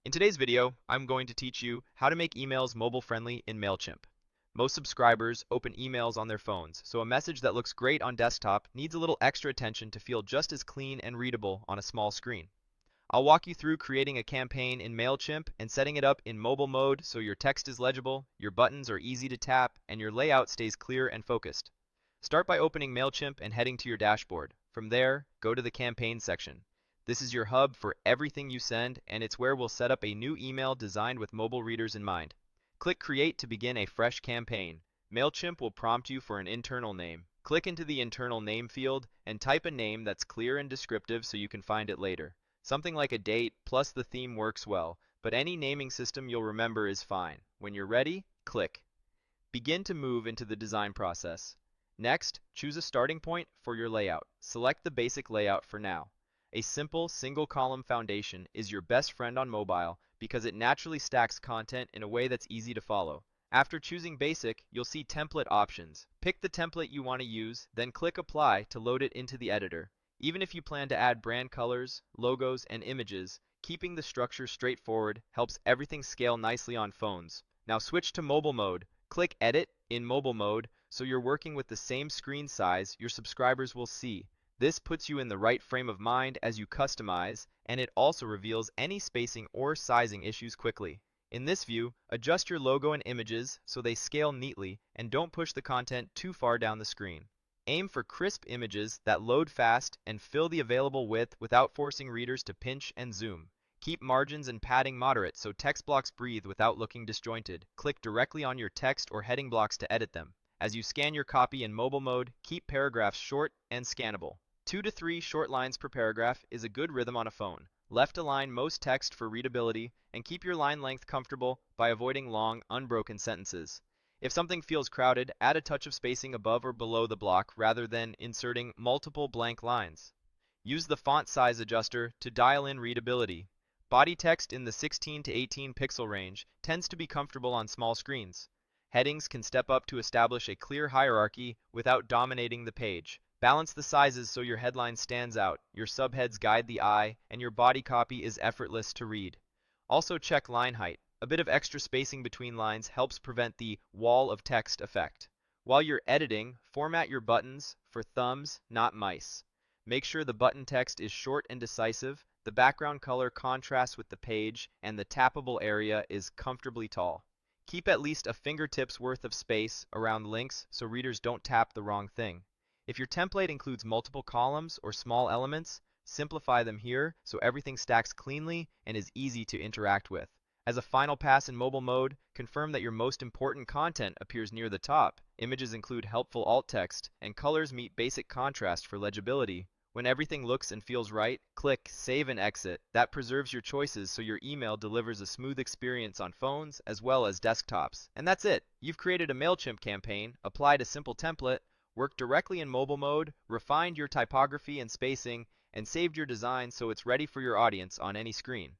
In today's video, I'm going to teach you how to make emails mobile-friendly in Mailchimp. Most subscribers open emails on their phones, so a message that looks great on desktop needs a little extra attention to feel just as clean and readable on a small screen. I'll walk you through creating a campaign in Mailchimp and setting it up in mobile mode so your text is legible, your buttons are easy to tap, and your layout stays clear and focused. Start by opening Mailchimp and heading to your dashboard. From there, go to the campaign section. This is your hub for everything you send, and it's where we'll set up a new email designed with mobile readers in mind. Click Create to begin a fresh campaign. Mailchimp will prompt you for an internal name. Click into the internal name field and type a name that's clear and descriptive so you can find it later. Something like a date plus the theme works well, but any naming system you'll remember is fine. When you're ready, click. Begin to move into the design process. Next, choose a starting point for your layout. Select the basic layout for now. A simple single-column foundation is your best friend on mobile because it naturally stacks content in a way that's easy to follow. After choosing basic, you'll see template options. Pick the template you want to use, then click Apply to load it into the editor. Even if you plan to add brand colors, logos, and images, keeping the structure straightforward helps everything scale nicely on phones. Now switch to mobile mode. Click Edit in mobile mode so you're working with the same screen size your subscribers will see. This puts you in the right frame of mind as you customize, and it also reveals any spacing or sizing issues quickly. In this view, adjust your logo and images so they scale neatly and don't push the content too far down the screen. Aim for crisp images that load fast and fill the available width without forcing readers to pinch and zoom. Keep margins and padding moderate so text blocks breathe without looking disjointed. Click directly on your text or heading blocks to edit them. As you scan your copy in mobile mode, keep paragraphs short and scannable. 2 to 3 short lines per paragraph is a good rhythm on a phone. Left align most text for readability and keep your line length comfortable by avoiding long, unbroken sentences. If something feels crowded, add a touch of spacing above or below the block rather than inserting multiple blank lines. Use the font size adjuster to dial in readability. Body text in the 16 to 18 pixel range tends to be comfortable on small screens. Headings can step up to establish a clear hierarchy without dominating the page. Balance the sizes so your headline stands out, your subheads guide the eye, and your body copy is effortless to read. Also check line height. A bit of extra spacing between lines helps prevent the wall of text effect. While you're editing, format your buttons for thumbs, not mice. Make sure the button text is short and decisive, the background color contrasts with the page, and the tappable area is comfortably tall. Keep at least a fingertip's worth of space around links so readers don't tap the wrong thing. If your template includes multiple columns or small elements, simplify them here so everything stacks cleanly and is easy to interact with. As a final pass in mobile mode, confirm that your most important content appears near the top. Images include helpful alt text, and colors meet basic contrast for legibility. When everything looks and feels right, click Save and Exit. That preserves your choices so your email delivers a smooth experience on phones as well as desktops. And that's it! You've created a Mailchimp campaign, applied a simple template, worked directly in mobile mode, refined your typography and spacing, and saved your design so it's ready for your audience on any screen.